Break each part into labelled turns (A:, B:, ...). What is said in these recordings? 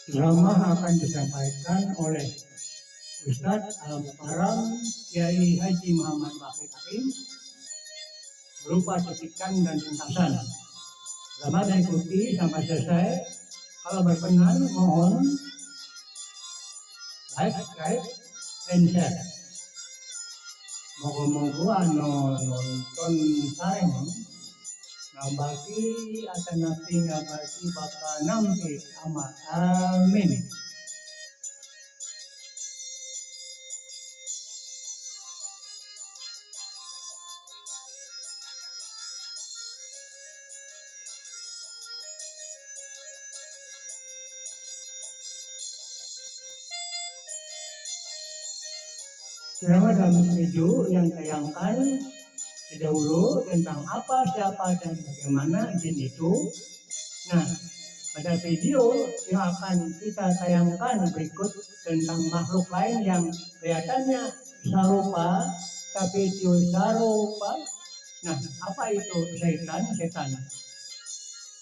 A: Ceramah akan disampaikan oleh Ustadz Al-Mukarram Kiai Haji Muhammad Bakri Hakim berupa titikan dan pungkasan. Selamat mengikuti sampai selesai. Kalau berkenan mohon like, and share. Moga-moga anu nonton sareng ngabaki atanapi ngabaki bakal nampi amat. Amin. Ceramah dalam video yang tayangkan dahulu tentang apa, siapa, dan bagaimana jin itu. Nah, pada video yang akan kita tayangkan berikut tentang makhluk lain yang kelihatannya serupa, tapi tidak serupa. Nah, apa itu setan?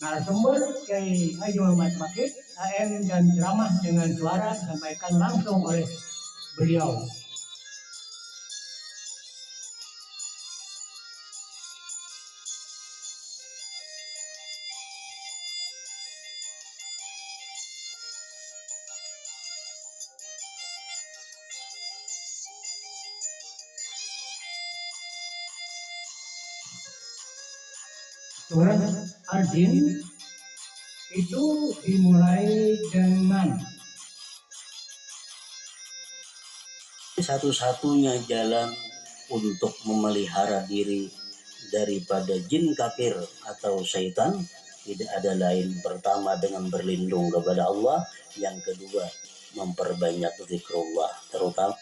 A: Narasumber Kiai Haji Muhammad Bakri AM dan ceramah dengan suara disampaikan langsung oleh beliau. Surat Al-Jin itu dimulai dengan
B: satu-satunya jalan untuk memelihara diri daripada jin kafir atau syaitan tidak ada lain, pertama dengan berlindung kepada Allah, yang kedua memperbanyak zikrullah, terutama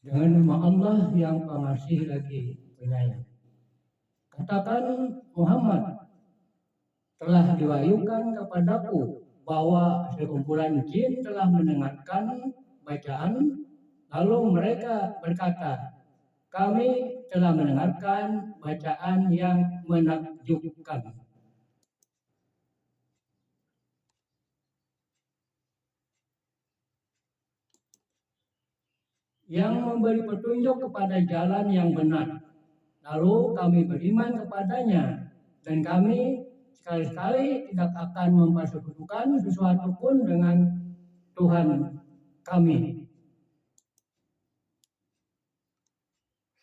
A: dengan nama Allah yang pengasih lagi penyayang. Katakan Muhammad, telah diwahyukan kepadaku bahwa sekumpulan jin telah mendengarkan bacaan, lalu mereka berkata, kami telah mendengarkan bacaan yang menakjubkan. Yang memberi petunjuk kepada jalan yang benar. Lalu kami beriman kepadanya, dan kami sekali-sekali tidak akan mempersekutukan sesuatu pun dengan Tuhan kami.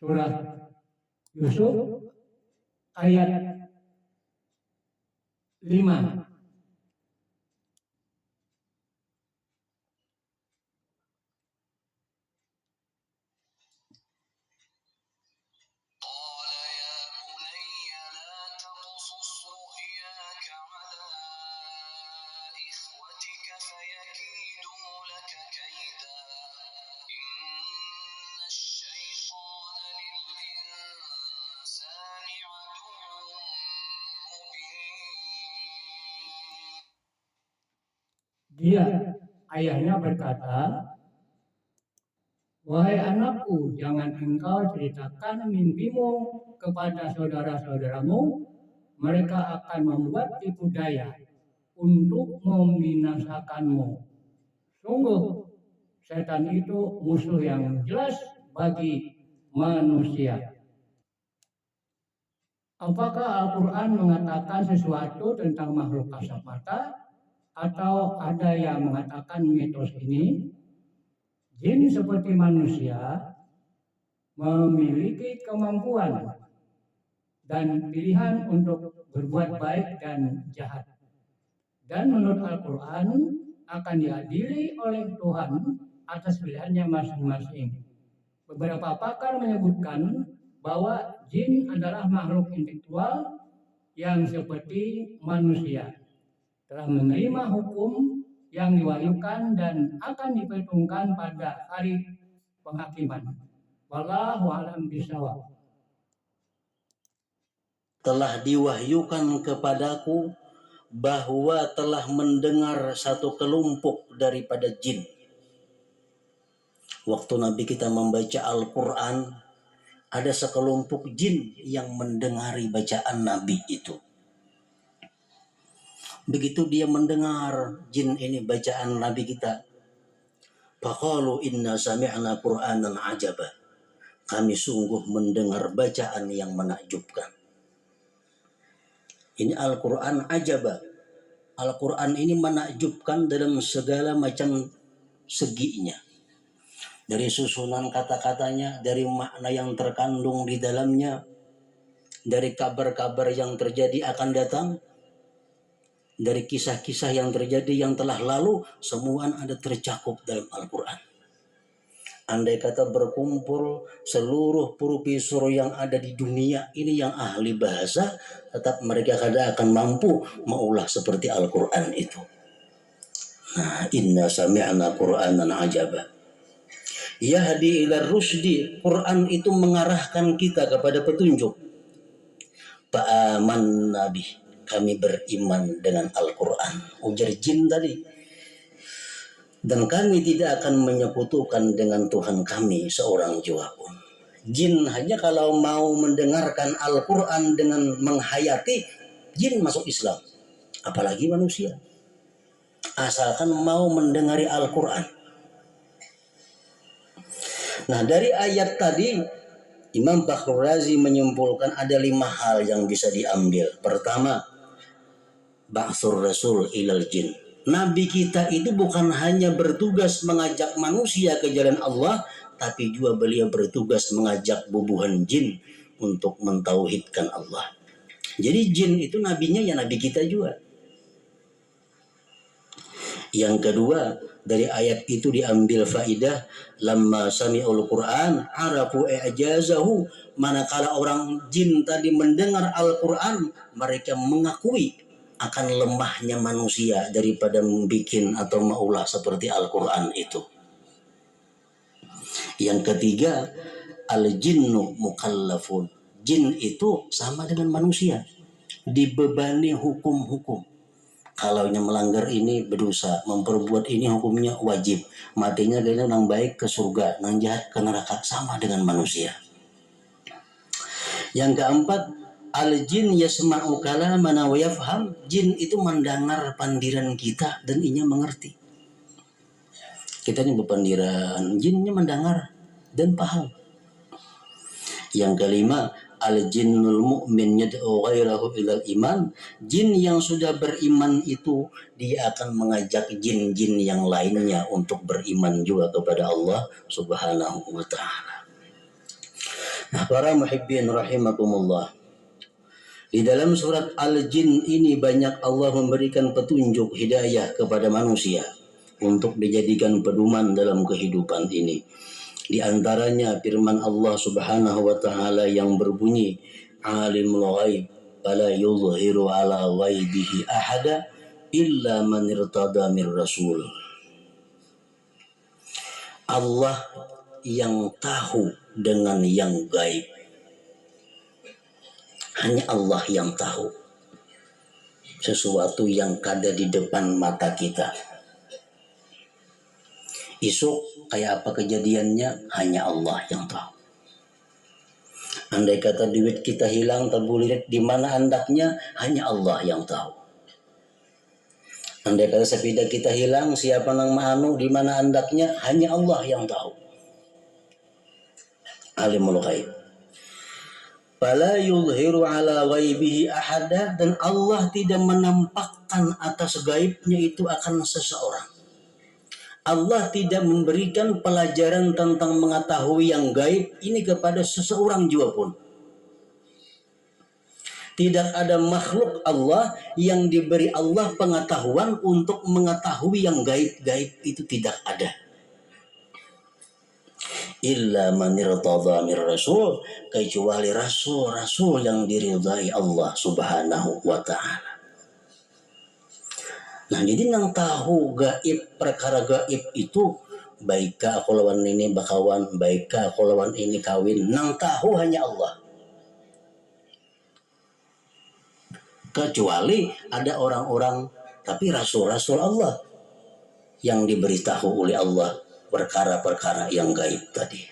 A: Surah Yusuf ayat 5. Dia, ayahnya berkata, wahai anakku, jangan engkau ceritakan mimpimu kepada saudara-saudaramu, mereka akan membuat tipu daya untuk membinasakanmu. Sungguh, setan itu musuh yang jelas bagi manusia. Apakah Al-Quran mengatakan sesuatu tentang makhluk kasat mata? Atau ada yang mengatakan mitos ini? Jin seperti manusia memiliki kemampuan dan pilihan untuk berbuat baik dan jahat. Dan menurut Al-Quran akan diadili oleh Tuhan atas pilihannya masing-masing. Beberapa pakar menyebutkan bahwa jin adalah makhluk intelektual yang seperti manusia, telah menerima hukum yang diwahyukan dan akan diperhitungkan pada hari penghakiman. Wallahu a'lam bishawab.
B: Telah diwahyukan kepadaku bahwa telah mendengar satu kelompok daripada jin. Waktu Nabi kita membaca Al-Quran, ada sekelompok jin yang mendengari bacaan Nabi itu. Begitu dia mendengar jin ini bacaan Nabi kita, faqalu inna sami'na Qur'anan ajaba. Kami sungguh mendengar bacaan yang menakjubkan. Ini Al-Quran ajaba. Al-Quran ini menakjubkan dalam segala macam seginya. Dari susunan kata-katanya, dari makna yang terkandung di dalamnya, dari kabar-kabar yang terjadi akan datang, dari kisah-kisah yang terjadi yang telah lalu, semua ada tercakup dalam Al-Quran. Andai kata berkumpul seluruh profesor yang ada di dunia ini yang ahli bahasa, tetap mereka kada akan mampu mengulah seperti Al-Quran itu. Nah, inna sami'na Qur'anan ajaba. Yahdi ila rusdi. Quran itu mengarahkan kita kepada petunjuk. Fa'aman nabi. Kami beriman dengan Al-Quran. Ujar jin tadi. Dan kami tidak akan menyekutukan dengan Tuhan kami seorang jua pun. Jin hanya kalau mau mendengarkan Al-Quran dengan menghayati, jin masuk Islam. Apalagi manusia. Asalkan mau mendengari Al-Quran. Nah, dari ayat tadi Imam Fakhrul Razi menyimpulkan ada 5 hal yang bisa diambil. Pertama, ba'tsur rasul ilal jin. Nabi kita itu bukan hanya bertugas mengajak manusia ke jalan Allah, tapi juga beliau bertugas mengajak bubuhan jin untuk mentauhidkan Allah. Jadi jin itu nabinya ya nabi kita juga. Yang kedua, dari ayat itu diambil faidah, lamma sami'ul Qur'an arafu i'jazahu. Manakala orang jin tadi mendengar Al-Quran, mereka mengakui akan lemahnya manusia daripada membikin atau maulah seperti Al-Quran itu. Yang ketiga, al-jinnu mukallafun. Jin itu sama dengan manusia, dibebani hukum-hukum. Kalau yang melanggar ini berdosa, memperbuat ini hukumnya wajib. Matinya dia orang baik ke surga, orang jahat ke neraka, sama dengan manusia. Yang keempat, al-jin yasma'u kalamana wa yafham. Jin itu mendengar pandiran kita dan inya mengerti. Kita ini berpandiran, jinnya mendengar dan paham. Yang kelima, al-jinnul mu'min yad'u ghairahu ilal iman. Jin yang sudah beriman itu dia akan mengajak jin-jin yang lainnya untuk beriman juga kepada Allah Subhanahu wa taala. Nah, para muhibbin rahimakumullah. Di dalam surat Al-Jin ini banyak Allah memberikan petunjuk hidayah kepada manusia untuk dijadikan pedoman dalam kehidupan ini. Di antaranya firman Allah Subhanahu wa taala yang berbunyi, Alimul ghaib fala yuzhiru ala ghaibihi ahada illa man irtada mir rasul. Allah yang tahu dengan yang gaib. Hanya Allah yang tahu sesuatu yang ada di depan mata kita. Esok kayak apa kejadiannya hanya Allah yang tahu. Andai kata duit kita hilang, terbulir di mana andaknya hanya Allah yang tahu. Andai kata sepeda kita hilang, siapa nang ma'anu di mana andaknya hanya Allah yang tahu. Alimul ghaib. Fala yuzhiru ala ghaibihi ahada. Dan Allah tidak menampakkan atas gaibnya itu akan seseorang. Allah tidak memberikan pelajaran tentang mengetahui yang gaib ini kepada seseorang juga pun. Tidak ada makhluk Allah yang diberi Allah pengetahuan untuk mengetahui yang gaib-gaib, itu tidak ada. Illa man irtada mir rasul, kecuali rasul-rasul yang diridai Allah Subhanahu wa taala. Nah, jadi nang tahu gaib, perkara gaib itu, baik ka aku lawan ini bakawan, baik ka aku lawan ini kawin, nang tahu hanya Allah. Kecuali ada orang-orang, tapi rasul-rasul Allah yang diberitahu oleh Allah perkara-perkara yang gaib tadi.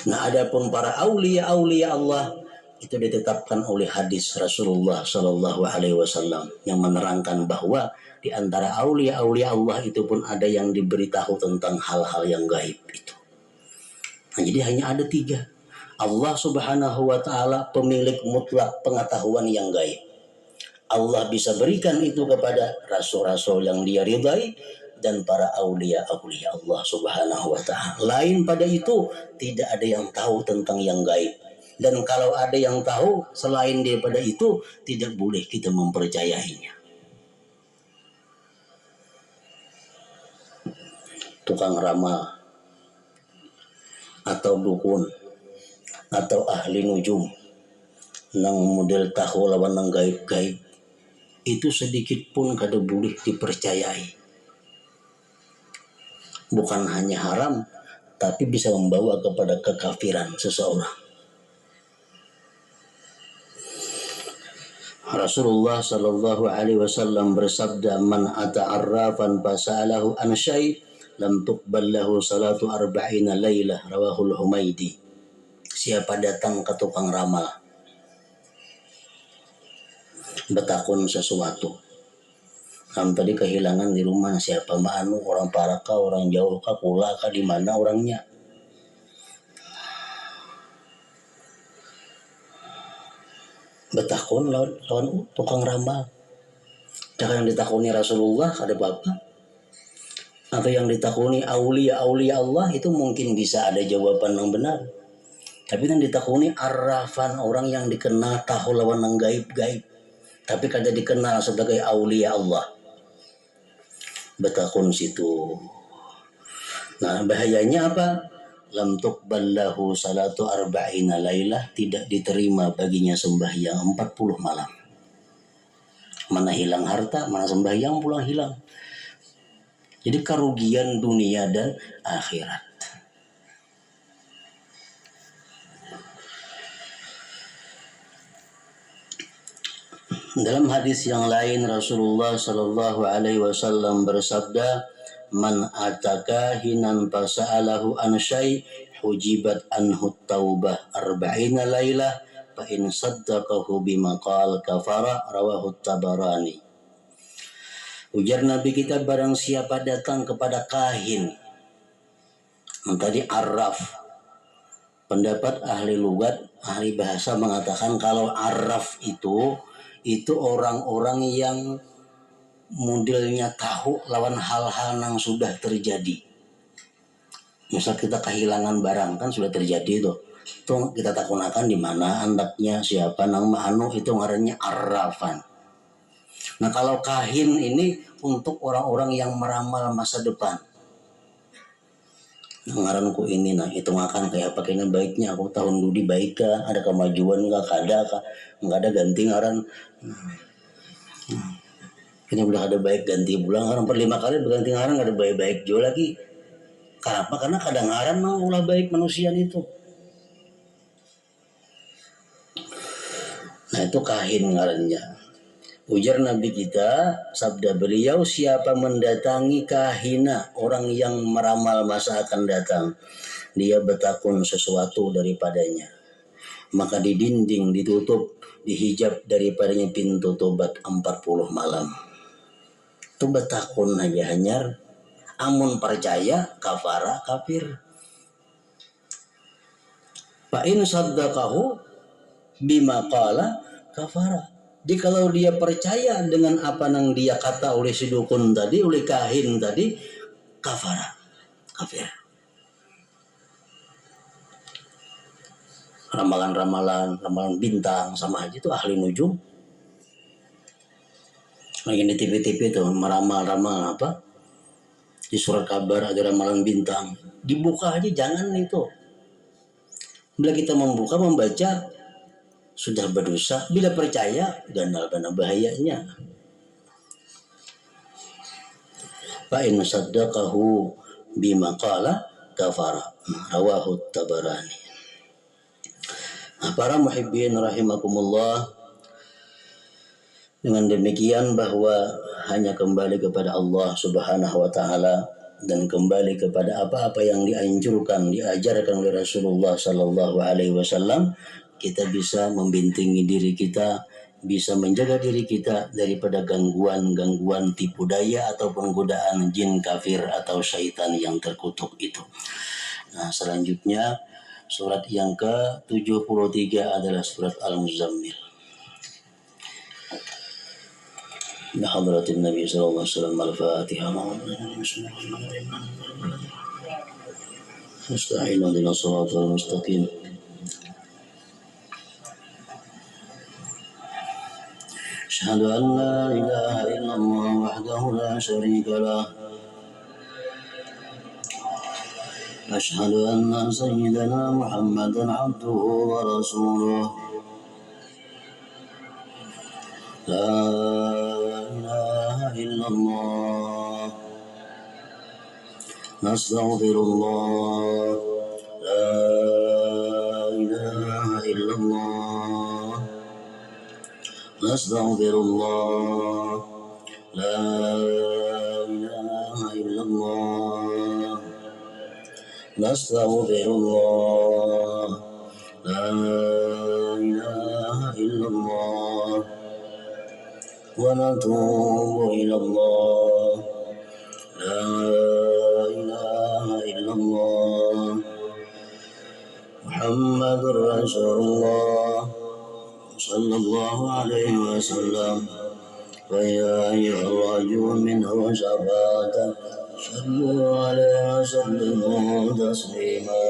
B: Nah, adapun para aulia-aulia Allah itu ditetapkan oleh hadis Rasulullah Shallallahu Alaihi Wasallam yang menerangkan bahwa di antara aulia-aulia Allah itu pun ada yang diberitahu tentang hal-hal yang gaib itu. Nah, jadi hanya ada 3. Allah Subhanahu wa taala pemilik mutlak pengetahuan yang gaib. Allah bisa berikan itu kepada rasul-rasul yang dia ridai dan para aulia-aulia Allah Subhanahu wa taala. Lain pada itu, tidak ada yang tahu tentang yang gaib. Dan kalau ada yang tahu selain daripada itu, tidak boleh kita mempercayainya. Tukang ramal atau dukun atau ahli nujum nang model tahu lawan nang gaib-gaib, itu sedikit pun kada boleh dipercayai. Bukan hanya haram, tapi bisa membawa kepada kekafiran seseorang. Rasulullah Shallallahu Alaihi Wasallam bersabda, man ata'arrafan fasa'alahu an syai' lam tuqbal lahu salatu arba'ina lailah, rawahul Humaidi. Siapa datang ke tukang ramal, betakun sesuatu, kamu tadi kehilangan di rumah siapa, ma'anu orang Paraka, orang jauh kah, kula kah, di mana orangnya, betakun lawan tukang ramal. Jangan yang ditakuni Rasulullah ada apa-apa, atau yang ditakuni aulia-aulia Allah itu mungkin bisa ada jawaban yang benar. Tapi yang ditakuni arrafan, orang yang dikenal tahu lawan yang gaib-gaib, tapi kada dikenal sebagai aulia Allah, betakun situ. Nah, bahayanya apa? Lam tuqbal lahu salatu arba'ina lailah, tidak diterima baginya sembahyang 40 malam. Mana hilang harta, mana sembahyang pulang hilang. Jadi kerugian dunia dan akhirat. Dalam hadis yang lain Rasulullah Shallallahu Alaihi Wasallam bersabda, man atakahinan fasa'alahu an syai' hujibat anhu taubah arba'ina lailah fa in saddaqahu bima qala kafara, rawahu Tabarani. Ujar Nabi kita, barang siapa datang kepada kahin, tadi arraf, pendapat ahli lugat, ahli bahasa mengatakan kalau arraf itu orang-orang yang modelnya tahu lawan hal-hal yang sudah terjadi. Misal kita kehilangan barang, kan sudah terjadi itu kita takunakan di mana andaknya siapa nang ma'anu, itu ngarannya arrafan. Nah, kalau kahin ini untuk orang-orang yang meramal masa depan. Ngaranku ini, nah itu makan kayak apa, kayaknya baiknya aku tahun dulu baik kah, ada kemajuan kah, kada kah, nggak ada ganti ngaran. Ini udah ada baik ganti bulan ngaran 4-5 kali berganti ngaran, nggak ada baik-baik juga lagi. Kenapa? Karena kadang ngaran mau ulah baik manusia itu. Nah, itu kahin ngarannya. Ujar Nabi kita, sabda beliau, siapa mendatangi kahina, orang yang meramal masa akan datang, dia betakun sesuatu daripadanya, maka di dinding ditutup, dihijab daripadanya pintu tobat 40 malam. Itu betakun aja hanyar, amun percaya kafara kafir. Fa in saddaqahu bima qala kafara. Jadi kalau dia percaya dengan apa yang dia kata oleh si dukun tadi, oleh kahin tadi, kafara, kafir. ramalan-ramalan, ramalan bintang sama aja itu ahli nujum. Lagi di TV-TV tuh meramal-ramal apa? Di surat kabar ada ramalan bintang. Dibuka aja jangan itu. Bila kita membaca sudah berdosa. Bila percaya ganda bahayanya. Fa in saddaqahu bima qala kafara. Rawahu Tabarani. Nah, para muhibbin rahimakumullah, dengan demikian bahwa hanya kembali kepada Allah Subhanahu wa taala dan kembali kepada apa-apa yang dianjurkan, diajarkan oleh Rasulullah sallallahu alaihi wasallam, kita bisa membentengi diri kita, bisa menjaga diri kita daripada gangguan-gangguan tipu daya ataupun godaan jin kafir atau syaitan yang terkutuk itu. Nah, selanjutnya surat yang ke-73 adalah surat Al-Muzammil. Bihadaratin Nabi sallallahu alaihi wasallam al-Fatihah. Nasta'inu ihdinas siratal mustaqim. Asyhadu an la ilaha illallah wahdahu la syarika lah. أشهد أن سيدنا محمدا عبده ورسوله لا إله إلا الله نستغفر الله لا إله إلا الله نستغفر الله لا إله إلا الله نستغفر الله لا إله إلا الله ونتوب إلى الله لا إله إلا الله محمد رسول الله صلى الله عليه وسلم فيا أيها الراجون منه شفاعة صلوا عليه وسلموا تسليما.